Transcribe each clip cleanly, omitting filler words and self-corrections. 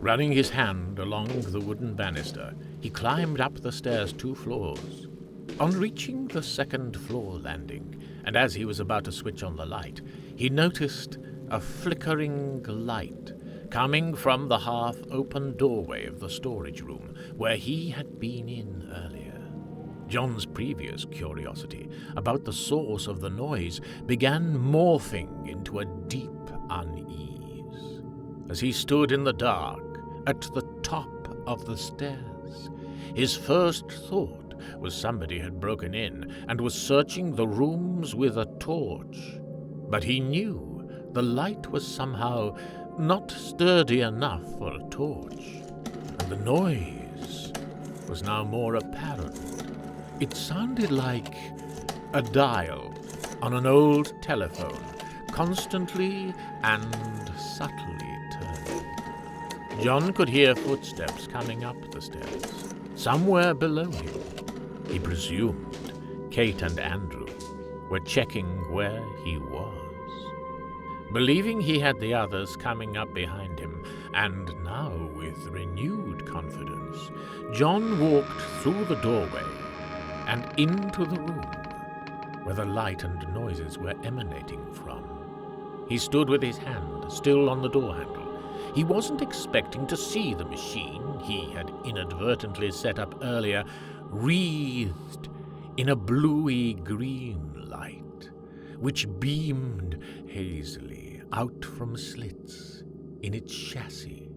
Running his hand along the wooden banister, he climbed up the stairs 2 floors. On reaching the 2nd floor landing, and as he was about to switch on the light, he noticed a flickering light coming from the half-open doorway of the storage room where he had been in earlier. John's previous curiosity about the source of the noise began morphing into a deep unease. As he stood in the dark at the top of the stairs, his first thought was somebody had broken in and was searching the rooms with a torch. But he knew the light was somehow not sturdy enough for a torch, and the noise was now more apparent. It sounded like a dial on an old telephone, constantly and subtly turning. John could hear footsteps coming up the stairs, somewhere below him. He presumed Kate and Andrew were checking where he was. Believing he had the others coming up behind him, and now with renewed confidence, John walked through the doorway and into the room where the light and noises were emanating from. He stood with his hand still on the door handle. He wasn't expecting to see the machine he had inadvertently set up earlier wreathed in a bluey green light, which beamed hazily out from slits in its chassis,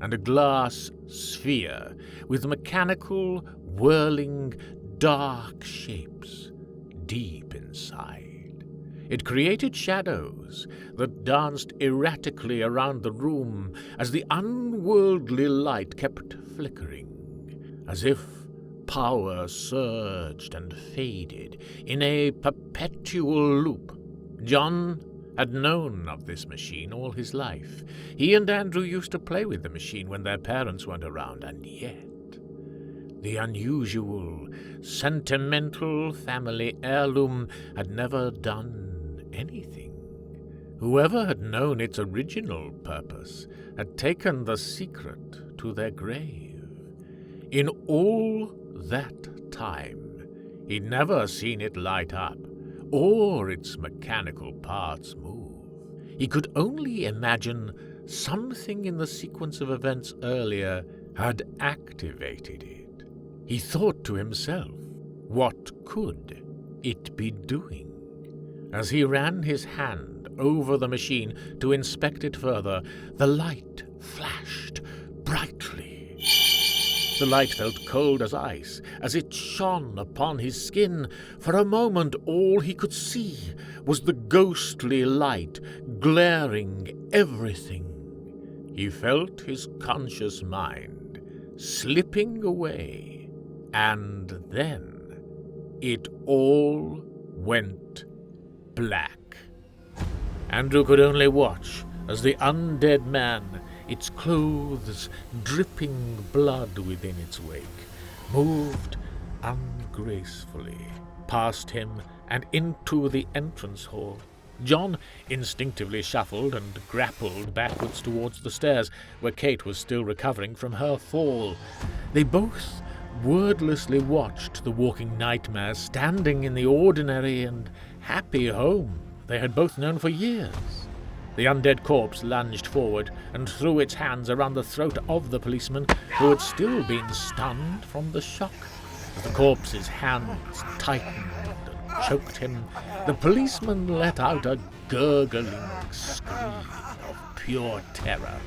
and a glass sphere with mechanical, whirling, dark shapes deep inside. It created shadows that danced erratically around the room as the unworldly light kept flickering, as if power surged and faded in a perpetual loop. John had known of this machine all his life. He and Andrew used to play with the machine when their parents weren't around, and yet the unusual, sentimental family heirloom had never done anything. Whoever had known its original purpose had taken the secret to their grave. In all that time, he'd never seen it light up, or its mechanical parts move. He could only imagine something in the sequence of events earlier had activated it. He thought to himself, what could it be doing? As he ran his hand over the machine to inspect it further, the light flashed brightly. The light felt cold as ice as it shone upon his skin. For a moment all he could see was the ghostly light glaring everything. He felt his conscious mind slipping away, and then it all went black. Andrew could only watch as the undead man, its clothes dripping blood within its wake, moved ungracefully past him and into the entrance hall. John instinctively shuffled and grappled backwards towards the stairs, where Kate was still recovering from her fall. They both wordlessly watched the walking nightmare standing in the ordinary and happy home they had both known for years. The undead corpse lunged forward and threw its hands around the throat of the policeman, who had still been stunned from the shock. As the corpse's hands tightened and choked him, the policeman let out a gurgling scream of pure terror.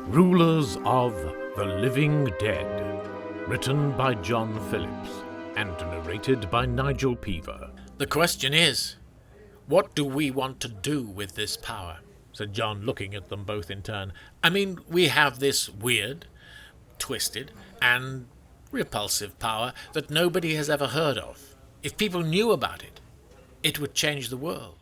Rulers of the Living Dead, written by John Phillips and narrated by Nigel Peaver. The question is, what do we want to do with this power? Said John, looking at them both in turn. I mean, we have this weird, twisted, and repulsive power that nobody has ever heard of. If people knew about it, it would change the world.